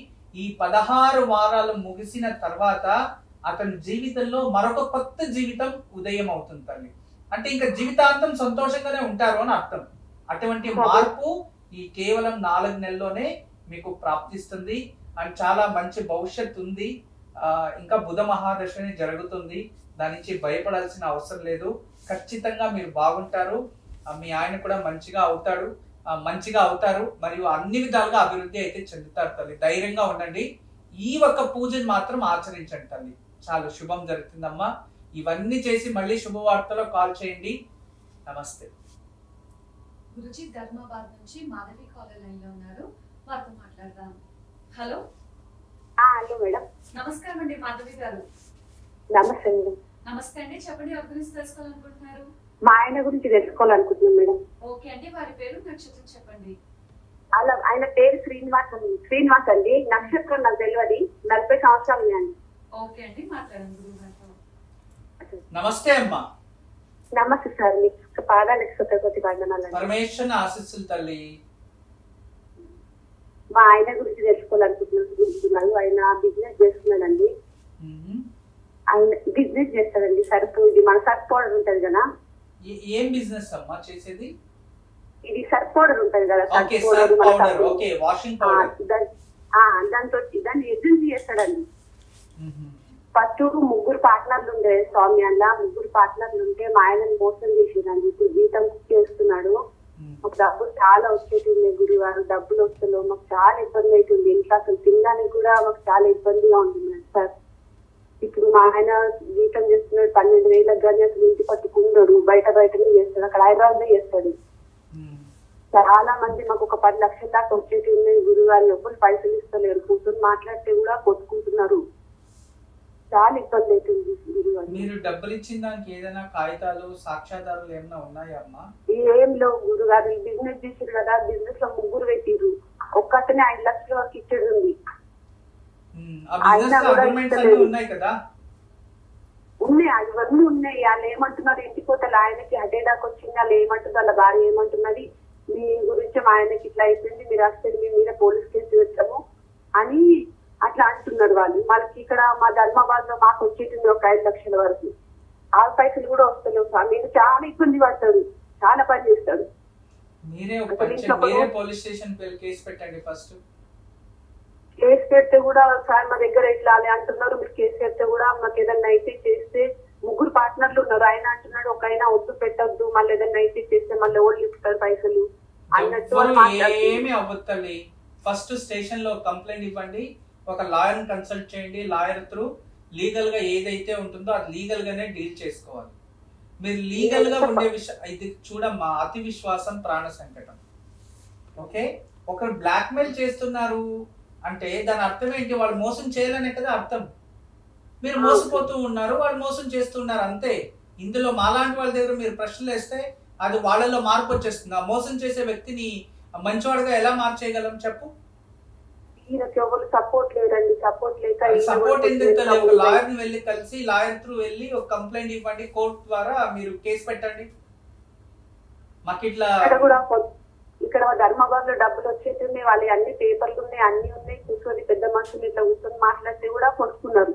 ఈ 16 వారాలు ముగిసిన తర్వాత అతని జీవితంలో మరొక కొత్త జీవితం ఉదయం అవుతుంది తల్లి. అంటే ఇంకా జీవితాంతం సంతోషంగానే ఉంటారు అని అర్థం. అటువంటి మార్పు ఈ కేవలం 4 నెలల్లోనే మీకు ప్రాప్తిస్తుంది. అండ్ చాలా మంచి భవిష్యత్తు ఉంది. ఇంకా బుధ మహాదశని జరుగుతుంది. దాని నుంచి భయపడాల్సిన అవసరం లేదు. ఖచ్చితంగా మీరు బాగుంటారు. మీ ఆయన కూడా మంచిగా అవుతారు మరియు అన్ని విధాలుగా అభివృద్ధి అయితే చెందుతారు తల్లి. ధైర్యంగా ఉండండి. ఈ ఒక్క పూజను మాత్రం ఆచరించండి తల్లి, చాలా శుభం జరుగుతుందమ్మా. ఇవన్నీ చేసి మళ్ళీ శుభవార్తలో కాల్ చేయండి. నమస్తే. గురుజీ ధర్మాబాద్ నుంచి మాధవి కాలర్ లైన్ లో ఉన్నారు, వారితో మాట్లాడదాం. హలో. Hello madam. నమస్కారం అండి మాధవి గారు. నమస్తే మేడం. నమస్తే అండి, చెప్పండి ఎవరి గురించి తెలుసుకోవాలనుకుంటున్నారు? మా ఆయన గురించి తెలుసుకోవాలనుకుంటున్నాను మేడం. ఓకే అండి, వారి పేరు నక్షత్రం చెప్పండి. అలా ఆయన పేరు శ్రీనివాస్ అండి. నక్షత్రం నాకు తెలియదు. 40 సంవత్సరాలు అండి. ఓకే అండి, మాట్లాడండి గురువు గారితో. నమస్తే అమ్మా. నమస్తే సార్, మీకు పాదాలకు శుభ్రపతి వందనాలు. పరమేశ్వరుని ఆశీస్సులు తల్లి. మా ఆయన గురించి తెలుసుకోవాలనుకుంటున్నాను. ఆయన బిజినెస్ చేస్తున్నాడండి. ఆయన బిజినెస్ చేస్తాడండి. సరుపు, ఇది మన సర్ఫ్ పౌడర్ ఉంటది కదా. ఏం బిజినెస్ అమ్మా చేసేది? ఇది సర్ఫ్ పౌడర్ ఉంటది కదా, దాన్ని ఏజెన్సీ చేస్తాడండి. ఫస్ట్ 3 పార్ట్నర్లు ఉండే స్వామి, అలా 3 పార్ట్నర్లు ఉంటే మా ఆయనను మోసం చేసేదండి. ఇప్పుడు జీతం చేస్తున్నాడు. మాకు డబ్బులు చాలా వచ్చేటి ఉన్నాయి గురుగారు. డబ్బులు వస్తలేవు, మాకు చాలా ఇబ్బంది అవుతుంది. ఇంట్లో అసలు తినడానికి కూడా మాకు చాలా ఇబ్బందిగా ఉంటుంది సార్. ఇప్పుడు మా ఆయన జీతం చేస్తున్నాడు 12,000 కానీ అసలు ఇంటి పట్టుకున్నాడు. బయటనే చేస్తాడు, అక్కడ హైదరాబాద్ చేస్తాడు. చాలా మంది మాకు ఒక 10 లక్షల దాకా వచ్చేటి ఉన్నాయి గురుగారు. ఎవ్వరు పైసలు ఇస్తలేరు. కూర్చొని మాట్లాడితే కూడా కొట్టుకుంటున్నారు. చాలా ఇబ్బంది అవుతుంది గురుగారు. మీరు డబ్బులు ఇచ్చిన దానికి ఏదైనా కాగితాలు సాక్ష్యాధారాలు ఏమైనా ఉన్నాయా అమ్మా? ఏం లేవు గురుగారు. బిజినెస్ చేసారు కదా, బిజినెస్ లో 3 పెట్టిరు. ఒక్కతనే 5 లక్షల వరకు ఇచ్చేది ఉంది. ఉన్నాయి కదా, ఉన్నాయి, అవన్నీ ఉన్నాయి. వాళ్ళు ఏమంటున్నారు, ఇంటిపోతలు ఆయనకి అటేదాకా వచ్చింది. వాళ్ళు ఏమంటున్నారు, వాళ్ళ భార్య ఏమంటున్నది, మీ గురించి మా ఆయనకి ఇట్లా అయిపోయింది, మీరు వస్తే మీ మీద పోలీస్ కేసు పెట్టాము అని అట్లా అంటున్నారు వాళ్ళు. మనకి ఇక్కడ మా ధర్మాబాద్ లో మాకు వచ్చేటుంది ఒక 5 లక్షల వరకు. ఆ పైసలు కూడా వస్తలేవు సార్. మీరు చాలా ఇబ్బంది పడతాడు, చాలా పని చేస్తాడు. మీరే పోలీస్ స్టేషన్ కేసు పెట్టండి. ఫస్ట్ కేసు పెడితే కూడా సార్ మా దగ్గర ఇట్లా అంటున్నారు. మీరు కేసు పెడితే కూడా మాకు ఏదన్నా అయితే చేస్తే 3 పార్ట్నర్లు ఉన్నారు. ఆయన అంటున్నాడు ఒక ఆయన వద్దు పెట్టద్దు, మళ్ళీ ఏదన్నా అయితే చేస్తే మళ్ళీ ఓళ్ళు ఇస్తారు పైసలు అన్నట్టు. ఏమి అవ్వద్దండి. ఫస్ట్ స్టేషన్ లో కంప్లైంట్ ఇవ్వండి, ఒక లాయర్ కన్సల్ట్ చేయండి. లాయర్ త్రూ లీగల్ గా ఏదైతే ఉంటుందో అది లీగల్ గానే డీల్ చేసుకోవాలి. మీరు లీగల్ గా ఉండే విషయం ఇది చూడమ్మా. అతి విశ్వాసం ప్రాణ సంకటం. ఓకే, ఒకరు బ్లాక్ మెయిల్ చేస్తున్నారు అంటే దాని అర్థం ఏంటి? వాళ్ళు మోసం చేయాలనే కదా అర్థం. మీరు మోసపోతూ ఉన్నారు, వాళ్ళు మోసం చేస్తున్నారు, అంతే. ఇందులో మాలాంటి వాళ్ళ దగ్గర మీరు ప్రశ్నలు వేస్తే అది వాళ్ళలో మార్పు వచ్చేస్తుంది. ఆ మోసం చేసే వ్యక్తిని మంచివాడుగా ఎలా మార్చేయగలం చెప్పు? సపోర్ట్ లేదండి. సపోర్ట్ ఎందుకు? ఒక లాయర్ ని వెళ్ళి కలిసి లాయర్ త్రూ వెళ్ళి ఒక కంప్లైంట్ ఇవ్వండి. కోర్టు ద్వారా మీరు కేసు పెట్టండి. మాకు ఇట్లా ఇక్కడ ధర్మాబాద్ లో డబ్బులు వచ్చేసింది. వాళ్ళు అన్ని పేపర్లు ఉన్నాయి, అన్ని ఉన్నాయి. కూర్చొని పెద్ద మనుషులు ఇట్లా కూర్చొని మాట్లాడితే కూడా కొనుక్కున్నారు.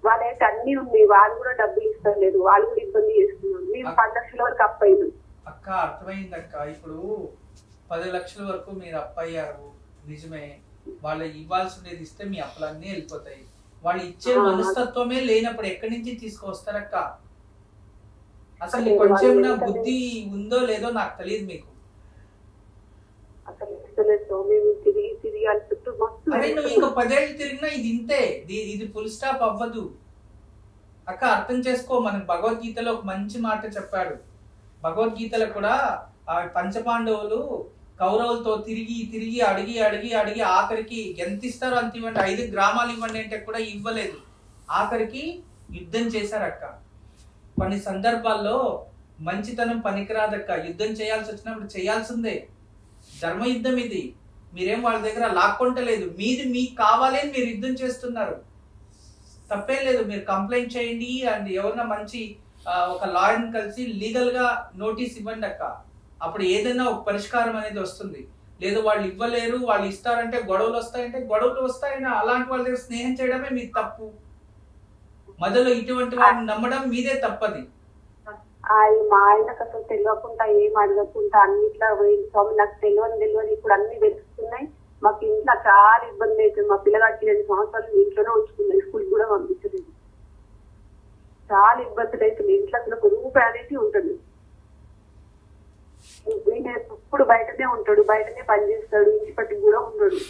వాళ్ళైతే అన్ని ఉన్నాయి, వాళ్ళు కూడా డబ్బులు ఇస్తలేదు, వాళ్ళు కూడా ఇబ్బంది చేస్తున్నారు. మీరు 10 లక్షల వరకు అప్పయ్యారు. అక్క అర్థమైంది అక్క. ఇప్పుడు 10 లక్షల వరకు మీరు అప్పయ్యారు, నిజమే. వాళ్ళు ఇవ్వాల్సి ఉండేది ఇస్తే మీ అప్పులన్నీ వెళ్ళిపోతాయి. వాళ్ళు ఇచ్చే మనస్తత్వమే లేనప్పుడు ఎక్కడి నుంచి తీసుకొస్తారక్క? అసలు కొంచెం బుద్ధి ఉందో లేదో నాకు తెలియదు మీకు. అరే నువ్వు ఇంకా 10 ఏళ్ళు తిరిగినా ఇది ఇంతే. ఇది ఫుల్ స్టాప్ అవ్వదు అక్క. అర్థం చేసుకో. మనకు భగవద్గీతలో ఒక మంచి మాట చెప్పాడు. భగవద్గీతలో కూడా ఆ పంచపాండవులు కౌరవులతో తిరిగి అడిగి ఆఖరికి ఎంత ఇస్తారో అంత ఇవ్వండి, 5 గ్రామాలు ఇవ్వండి అంటే కూడా ఇవ్వలేదు. ఆఖరికి యుద్ధం చేశారక్క. కొన్ని సందర్భాల్లో మంచితనం పనికిరాదక్క. యుద్ధం చేయాల్సి వచ్చినప్పుడు చేయాల్సిందే. ధర్మయుద్ధం ఇది. మీరేం వాళ్ళ దగ్గర లాక్కొంటలేదు. మీది మీకు కావాలి అని మీరు యుద్ధం చేస్తున్నారు. తప్పేం లేదు. మీరు కంప్లైంట్ చేయండి అండ్ ఎవరన్నా మంచి ఒక లాయర్ని కలిసి లీగల్ గా నోటీస్ ఇవ్వండి అక్క. అప్పుడు ఏదైనా ఒక పరిష్కారం అనేది వస్తుంది. లేదు వాళ్ళు ఇవ్వలేరు, వాళ్ళు ఇస్తారంటే గొడవలు వస్తాయంటే గొడవలు వస్తాయని అలాంటి వాళ్ళ దగ్గర స్నేహం చేయడమే మీ తప్పు. మొదలు ఇటువంటి వాళ్ళని నమ్మడం మీదే తప్పది. మా ఆయనకు అసలు తెలియకుండా ఏం అడగకుండా అన్నిట్లో పోయింది స్వామి. నాకు తెలియదు ఇప్పుడు అన్ని తెలుస్తున్నాయి. మాకు ఇంట్లో చాలా ఇబ్బంది అవుతుంది. మా పిల్లగాడికి 2 సంవత్సరాలు ఇంట్లోనే ఉంచుకున్నాయి, స్కూల్ కూడా పంపించలేదు. చాలా ఇబ్బందులు అవుతుంది. ఇంట్లో అసలు ఒక రూపాయి అనేది ఉంటుంది. ఇప్పుడు బయటనే ఉంటాడు, బయటనే పనిచేస్తాడు, ఇంటి పట్టి కూడా ఉన్నాడు.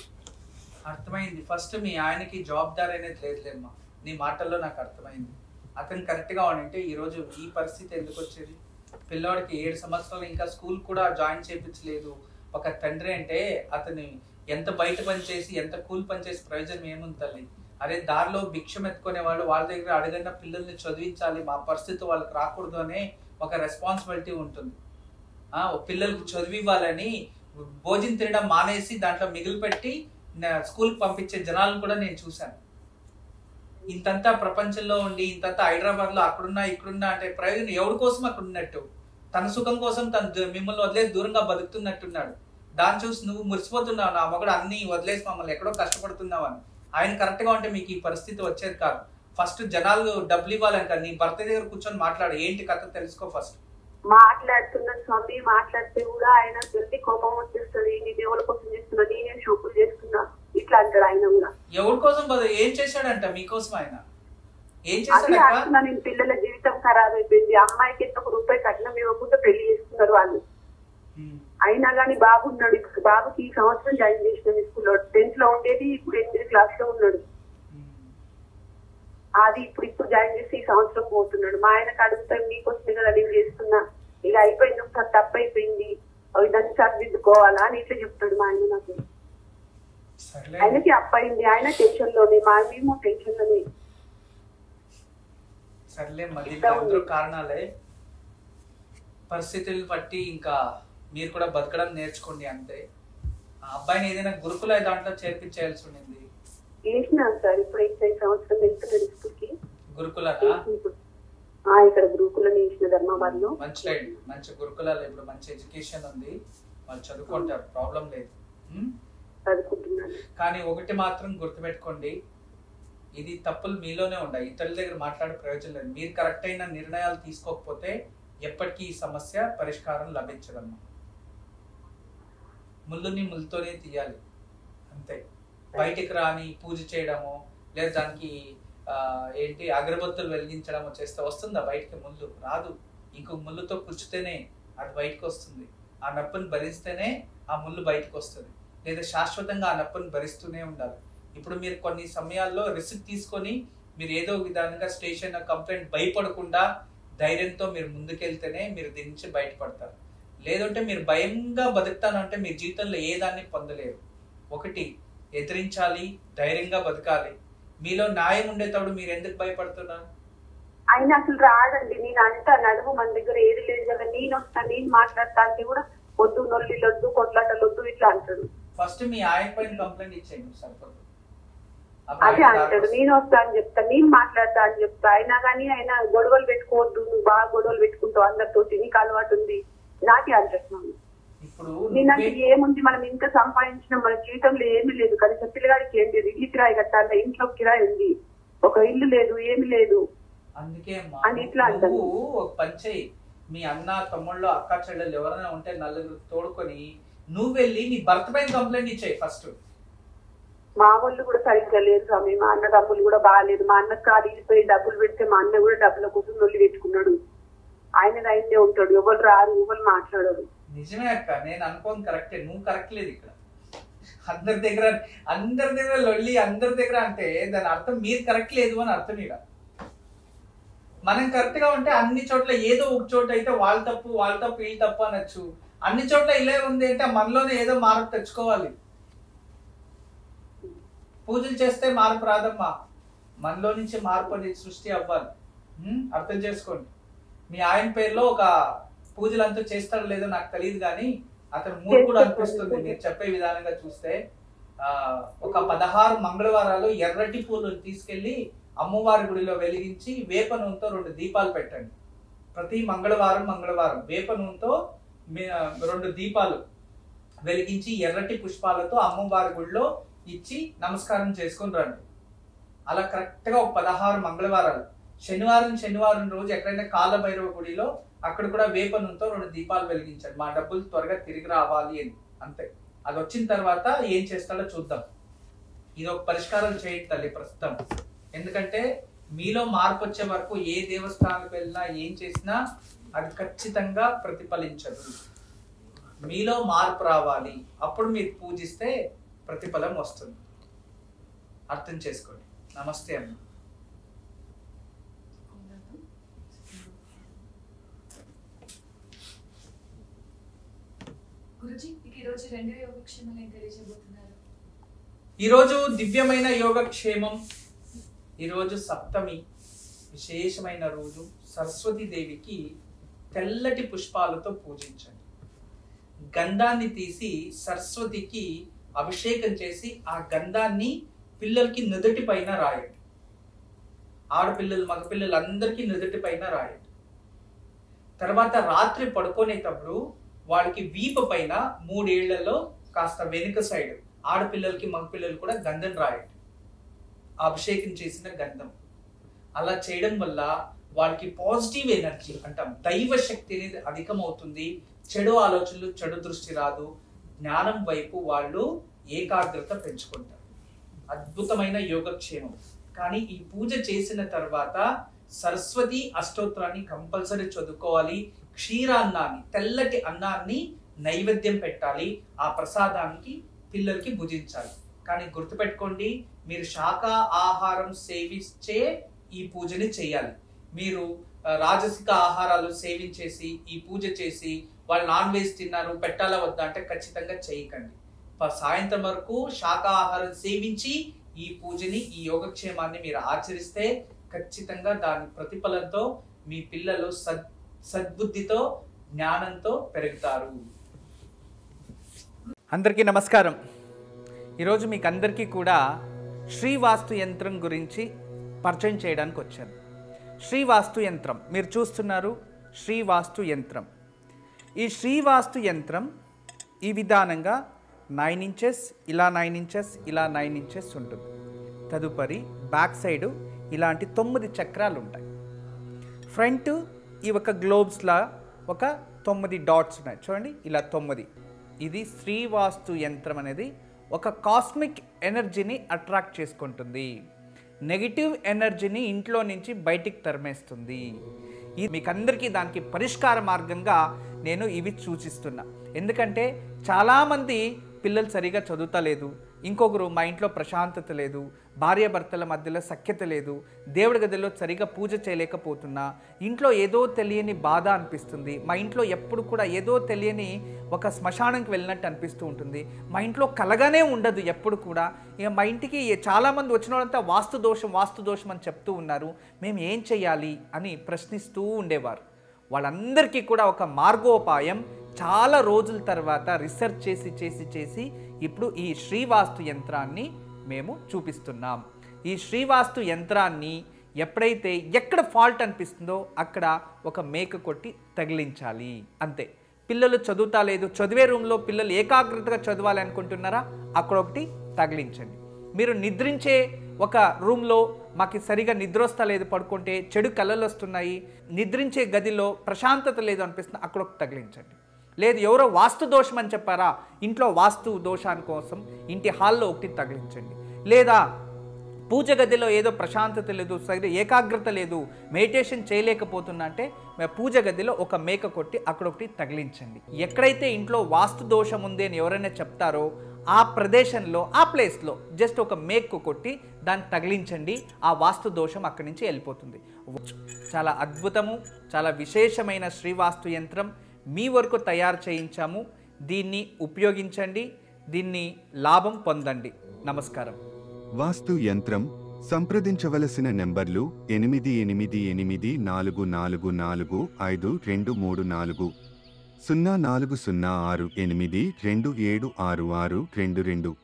అర్థమైంది. ఫస్ట్ మీ ఆయనకి జవాబుదారీ అనేది లేదులేమ్మా, నీ మాటల్లో నాకు అర్థమైంది. అతను కరెక్ట్గా ఉంటే ఈరోజు ఈ పరిస్థితి ఎందుకు వచ్చేది? పిల్లవాడికి 7 సంవత్సరాలు ఇంకా స్కూల్ కూడా జాయిన్ చేయించలేదు. ఒక తండ్రి అంటే అతని ఎంత బయట పని చేసి ఎంత కూలి పని చేసి ప్రయోజనం ఏముంది తల్లి? అదే దారిలో భిక్షం ఎత్తుకునే వాళ్ళు వాళ్ళ దగ్గర అడగన్న పిల్లల్ని చదివించాలి, మా పరిస్థితి వాళ్ళకి రాకూడదు అనే ఒక రెస్పాన్సిబిలిటీ ఉంటుంది. పిల్లలకు చదివివ్వాలని భోజనం తినడం మానేసి దాంట్లో మిగిలిపెట్టి స్కూల్కి పంపించే జనాలను కూడా నేను చూశాను. ఇంతంతా ప్రపంచంలో ఉండి ఇంతంతా హైదరాబాద్లో అక్కడున్నా ఇక్కడున్నా అంటే ప్రయోజనం ఎవరి కోసం అక్కడ ఉన్నట్టు? తన సుఖం కోసం తను మిమ్మల్ని వదిలేసి దూరంగా బతుకుతున్నట్టున్నాడు. దాన్ని చూసి నువ్వు మురిసిపోతున్నావు, నా మొగడు అన్ని వదిలేసి మమ్మల్ని ఎక్కడో కష్టపడుతున్నావు అని. ఆయన కరెక్ట్గా ఉంటే మీకు ఈ పరిస్థితి వచ్చేది కాదు. ఫస్ట్ జనాలు డబ్బులు ఇవ్వాలంట, నీ భర్త దగ్గర కూర్చొని మాట్లాడు, ఏంటి కథ తెలుసుకో ఫస్ట్. మాట్లాడుతున్నాను స్వామి, మాట్లాడితే కూడా ఆయన జల్దీ కోపం వచ్చేస్తుంది. నీ దేవుల కోసం చేస్తున్నా, నేనే షోకులు చేస్తున్నా ఇట్లా అంటాడు ఆయన కూడా. ఎవరి కోసం ఏం చేశాడంట మీకోసం? ఆయన ఏం చేశాడు? నేను పిల్లల జీవితం ఖరాబ్ అయిపోయింది. అమ్మాయికి ఎంత ఒక రూపాయి కట్నం ఇవ్వకుండా పెళ్లి చేస్తున్నారు వాళ్ళు. అయినా గానీ బాబు ఉన్నాడు. బాబుకి ఈ సంవత్సరం జాయిన్ చేసిన స్కూల్లో 10th లో ఉండేది, ఇప్పుడు 8th క్లాస్ లో ఉన్నాడు. అది ఇప్పుడు జాయిన్ చేసి ఈ సంవత్సరం పోతున్నాడు. మా ఆయనకు అడుగుతా, మీకోసమే కదా నేను చేస్తున్నా, ఇక అయిపోయింది, ఒకసారి తప్పు అయిపోయింది, అవి దాన్ని సరిదిద్దుకోవాలా అని ఇట్లా చెప్తాడు మా ఆయన. నాకు ఆయనకి అప్పయింది, ఆయన టెన్షన్ లోనే, మేము టెన్షన్ లోనే. సర్లే, మరి అందరూ కారణాలే, పరిస్థితులు బట్టి ఇంకా మీరు కూడా బతకడం నేర్చుకోండి అంతే. ఆ అబ్బాయిని ఏదైనా గురుకుల దాంట్లో చేర్పించేయాల్సి ఉండింది. సార్ ఇప్పుడు 5 సంవత్సరం వెళ్తున్నాడు స్కూల్కి. గురుకుల ఇక్కడ గురుకులం వేసిన ధర్మాబాద్ లో మంచి గురుకులాలు ఇప్పుడు మంచి ఎడ్యుకేషన్ ఉంది, వాళ్ళు చదువుకుంటారు, ప్రాబ్లం లేదు. కానీ ఒకటి మాత్రం గుర్తుపెట్టుకోండి, ఇది తప్పులు మీలోనే ఉన్నాయి, ఇతరుల దగ్గర మాట్లాడే ప్రయోజనం లేదు. మీరు కరెక్ట్ అయిన నిర్ణయాలు తీసుకోకపోతే ఎప్పటికీ ఈ సమస్య పరిష్కారం లభించదమ్మా. ముళ్ళుని ముళ్ళతోనే తీయాలి అంతే. బయటికి రాని పూజ చేయడము లేదా దానికి ఏంటి అగరబత్తులు వెలిగించడము చేస్తే వస్తుందా బయటికి? ముళ్ళు రాదు. ఇంకొక ముళ్ళుతో కూర్చుతేనే అది బయటకు వస్తుంది. ఆ నొప్పిని భరిస్తేనే ఆ ముళ్ళు బయటకు వస్తుంది, లేదా శాశ్వతంగా ఆ నొప్పిని భరిస్తూనే ఉండాలి. ఇప్పుడు మీరు కొన్ని సమయాల్లో రిస్క్ తీసుకొని మీరు ఏదో విధానంగా స్టేషన్ కంప్లైంట్ భయపడకుండా ధైర్యంతో మీరు ముందుకెళ్తేనే మీరు దీని నుంచి బయటపడతారు. లేదంటే మీరు భయంగా బతుకుతానంటే మీ జీవితంలో ఏ దాన్ని పొందలేరు. ఒకటి ఎదిరించాలి, ధైర్యంగా బతకాలి. మీలో న్యాయం ఉండేటప్పుడు మీరు ఎందుకు భయపడుతున్నారు? ఆయన అసలు రాడండి. నేను అంటా, నడుము మన దగ్గర ఏది లేదు కదా, నేను వస్తా, నేను మాట్లాడతా అంటే కూడా వద్దు, నొల్లిలొద్దు, కొట్లాటలొద్దు ఇట్లా అంటాడు. ఫస్ట్ మీ ఆయన పైన కంప్లైంట్ ఇచ్చేయండి, సరిపోతుంది. అదే అంటాడు, నేను వస్తా అని చెప్తా, నేను మాట్లాడతా అని చెప్తా. అయినా కానీ ఆయన గొడవలు పెట్టుకోవద్దు, నువ్వు బాగా గొడవలు పెట్టుకుంటావు అందరితోటి, నీకు అలవాటు ఉంది, నాకే అంటున్నాను. నేనంటే ఏముంది, మనం ఇంత సంపాదించిన మన జీవితంలో ఏమీ లేదు, కానీ పిల్లగాడికి ఏంటి, ఇల్లు కిరాయి కట్టాలి, ఇంట్లో కిరాయి ఉంది, ఒక ఇల్లు లేదు, ఏమి లేదు. అందుకే అని ఇట్లా అంటారు. ఒక పని, మీ అన్న తమ్ముళ్ళు అక్క చెల్లెళ్ళు ఎవరైనా ఉంటే నలుగురు తోడుకొని నువ్వు వెళ్ళి నీ భర్త పైన కంప్లైంట్ ఇచ్చాయి ఫస్ట్. మా వాళ్ళు కూడా సరిగ్గా లేరు స్వామి, మా అన్న డబ్బులు కూడా బాగాలేదు. మా అన్న కాలిపోయి డబ్బులు పెడితే మా అన్న కూడా డబ్బుల కోసం నొల్లి పెట్టుకున్నాడు. ఆయన ఆయనే ఉంటాడు, ఎవరు రారు, ఎవరు మాట్లాడరు. నిజమే అక్క, నేను అనుకోని కరెక్టే, నువ్వు కరెక్ట్ లేదు ఇక్కడ. అందరి దగ్గర లొల్లి, అందరి దగ్గర అంటే దాని అర్థం మీరు కరెక్ట్ లేదు అని అర్థం. ఇక్కడ మనం కరెక్ట్ గా ఉంటే అన్ని చోట్ల ఏదో ఒక చోట అయితే వాళ్ళ తప్పు వీళ్ళు తప్పు అనొచ్చు. అన్ని చోట్ల ఇలా ఉంది అంటే మనలోనే ఏదో మార్పు తెచ్చుకోవాలి. పూజలు చేస్తే మార్పు రాదమ్మా, మనలో నుంచి మార్పు అనేది సృష్టి అవ్వాలి. అర్థం చేసుకోండి. మీ ఆయన పేరులో ఒక పూజలంతా చేస్తాడో లేదో నాకు తెలియదు, కానీ అతను మూర్ఖుడు అనిపిస్తుంది మీరు చెప్పే విధానంగా చూస్తే. ఒక 16 మంగళవారాలు ఎర్రటి పూలను తీసుకెళ్లి అమ్మవారి గుడిలో వెలిగించి వేప నూనెతో 2 దీపాలు పెట్టండి. ప్రతి మంగళవారం వేప నూనెతో 2 దీపాలు వెలిగించి ఎర్రటి పుష్పాలతో అమ్మవారి గుడిలో ఇచ్చి నమస్కారం చేసుకుని రండి. అలా కరెక్ట్గా ఒక 16 మంగళవారాలు శనివారం రోజు ఎక్కడైనా కాలభైరవ గుడిలో అక్కడ కూడా వేప నూనెతో 2 దీపాలు వెలిగించాడు, మా డబ్బులు త్వరగా తిరిగి రావాలి అని. అంతే. అది వచ్చిన తర్వాత ఏం చేస్తాడో చూద్దాం. ఇది ఒక పరిష్కారం చేయండి తల్లి ప్రస్తుతం. ఎందుకంటే మీలో మార్పు వచ్చే వరకు ఏ దేవస్థానానికి వెళ్ళినా ఏం చేసినా అది ఖచ్చితంగా ప్రతిఫలించదు. మీలో మార్పు రావాలి, అప్పుడు మీరు పూజిస్తే ప్రతిఫలం వస్తుంది. అర్థం చేసుకోండి. నమస్తే అమ్మ. గురుజీ, ఈరోజు 2 యోగక్షేమాలు ఏం తెలియజేయబోతున్నారు? ఈరోజు దివ్యమైన యోగక్షేమం. ఈరోజు సప్తమి, విశేషమైన రోజు. సరస్వతీ దేవికి తెల్లటి పుష్పాలతో పూజించండి. గంధాన్ని తీసి సరస్వతికి అభిషేకం చేసి ఆ గంధాన్ని పిల్లలకి నుదుటి పైన రాయండి. ఆడపిల్లలు మగపిల్లలు అందరికీ నుదుటి పైన రాయండి. తర్వాత రాత్రి పడుకునేటప్పుడు వాళ్ళకి వీపు పైన 3 ఏళ్లలో కాస్త వెనుక సైడ్ ఆడపిల్లలకి మగపిల్లలు కూడా గంధం రాయండి, అభిషేకం చేసిన గంధం. అలా చేయడం వల్ల వాళ్ళకి పాజిటివ్ ఎనర్జీ అంటాం, దైవ శక్తి అనేది అధికమవుతుంది. చెడు ఆలోచనలు, చెడు దృష్టి రాదు. జ్ఞానం వైపు వాళ్ళు ఏకాగ్రత పెంచుకుంటారు. అద్భుతమైన యోగక్షేమం. కానీ ఈ పూజ చేసిన తర్వాత సరస్వతి అష్టోత్తరాన్ని కంపల్సరీ చదువుకోవాలి. క్షీరాన్నాన్ని, తెల్లటి అన్నాన్ని నైవేద్యం పెట్టాలి. ఆ ప్రసాదానికి పిల్లలకి భుజించాలి. కానీ గుర్తుపెట్టుకోండి, మీరు శాఖ ఆహారం సేవించే ఈ పూజని చేయాలి. మీరు రాజసిక ఆహారాలు సేవించేసి ఈ పూజ చేసి వాళ్ళు నాన్ వెజ్ తిన్నారు పెట్టాలా వద్దా అంటే ఖచ్చితంగా చేయకండి. సాయంత్రం వరకు శాకాహారం సేవించి ఈ పూజని, ఈ యోగక్షేమాన్ని మీరు ఆచరిస్తే ఖచ్చితంగా దాని ప్రతిఫలంతో మీ పిల్లలు సద్బుద్ధితో, జ్ఞానంతో పెరుగుతారు. అందరికీ నమస్కారం. ఈరోజు మీకు అందరికీ కూడా శ్రీవాస్తు యంత్రం గురించి పరిచయం చేయడానికి వచ్చాను. శ్రీవాస్తు యంత్రం మీరు చూస్తున్నారు. శ్రీవాస్తు యంత్రం. ఈ శ్రీవాస్తు యంత్రం ఈ విధానంగా 9 ఇంచెస్, ఇలా 9 ఇంచెస్, ఇలా 9 ఇంచెస్ ఉంటుంది. తదుపరి బ్యాక్ సైడు ఇలాంటి 9 చక్రాలు ఉంటాయి. ఫ్రంట్ ఈ ఒక గ్లోబ్స్లా ఒక 9 డాట్స్ ఉన్నాయి చూడండి, ఇలా 9. ఇది శ్రీవాస్తు యంత్రం అనేది ఒక కాస్మిక్ ఎనర్జీని అట్రాక్ట్ చేసుకుంటుంది. నెగిటివ్ ఎనర్జీని ఇంట్లో నుంచి బయటికి తరిమేస్తుంది. మీకు అందరికీ దానికి పరిష్కార మార్గంగా నేను ఇవి సూచిస్తున్నా. ఎందుకంటే చాలామంది పిల్లలు సరిగా చదువుతలేదు, ఇంకొకరు మా ఇంట్లో ప్రశాంతత లేదు, భార్యాభర్తల మధ్యలో సఖ్యత లేదు, దేవుడి గదిలో సరిగా పూజ చేయలేకపోతున్నా, ఇంట్లో ఏదో తెలియని బాధ అనిపిస్తుంది, మా ఇంట్లో ఎప్పుడు కూడా ఏదో తెలియని ఒక శ్మశానానికి వెళ్ళినట్టు అనిపిస్తూ ఉంటుంది, మా ఇంట్లో కలగానే ఉండదు ఎప్పుడు కూడా. ఇక మా ఇంటికి చాలామంది వచ్చిన వాళ్ళంతా వాస్తు దోషం అని చెప్తూ ఉన్నారు, మేము ఏం చేయాలి అని ప్రశ్నిస్తూ ఉండేవారు. వాళ్ళందరికీ కూడా ఒక మార్గోపాయం చాలా రోజుల తర్వాత రీసెర్చ్ చేసి ఇప్పుడు ఈ శ్రీవాస్తు యంత్రాన్ని మేము చూపిస్తున్నాం. ఈ శ్రీవాస్తు యంత్రాన్ని ఎప్పుడైతే ఎక్కడ ఫాల్ట్ అనిపిస్తుందో అక్కడ ఒక మేక కొట్టి తగిలించాలి, అంతే. పిల్లలు చదువుతా లేదు, చదివే రూమ్లో పిల్లలు ఏకాగ్రతగా చదవాలి అనుకుంటున్నారా, అక్కడ ఒకటి తగిలించండి. మీరు నిద్రించే ఒక రూమ్లో మాకు సరిగా నిద్ర వస్తా లేదు, పడుకుంటే చెడు కళలు వస్తున్నాయి, నిద్రించే గదిలో ప్రశాంతత లేదు అనిపిస్తుంది, అక్కడ ఒకటి తగిలించండి. లేదు ఎవరో వాస్తు దోషం అని చెప్పారా, ఇంట్లో వాస్తు దోషాని కోసం ఇంటి హాల్లో ఒకటి తగిలించండి. లేదా పూజ గదిలో ఏదో ప్రశాంతత లేదు, సరిగ్గా ఏకాగ్రత లేదు, మెడిటేషన్ చేయలేకపోతున్నా అంటే పూజ గదిలో ఒక మేక కొట్టి అక్కడ ఒకటి తగిలించండి. ఎక్కడైతే ఇంట్లో వాస్తు దోషం ఉంది అని ఎవరైనా చెప్తారో ఆ ప్రదేశంలో, ఆ ప్లేస్లో జస్ట్ ఒక మేకు కొట్టి దాన్ని తగిలించండి. ఆ వాస్తు దోషం అక్కడి నుంచి వెళ్ళిపోతుంది. చాలా అద్భుతము, చాలా విశేషమైన శ్రీవాస్తు యంత్రం మీ వరకు తయారు చేయించాము. దీన్ని ఉపయోగించండి, దీన్ని లాభం పొందండి. నమస్కారం. వాస్తు యంత్రం సంప్రదించవలసిన నెంబర్లు 8844452334 040682766622.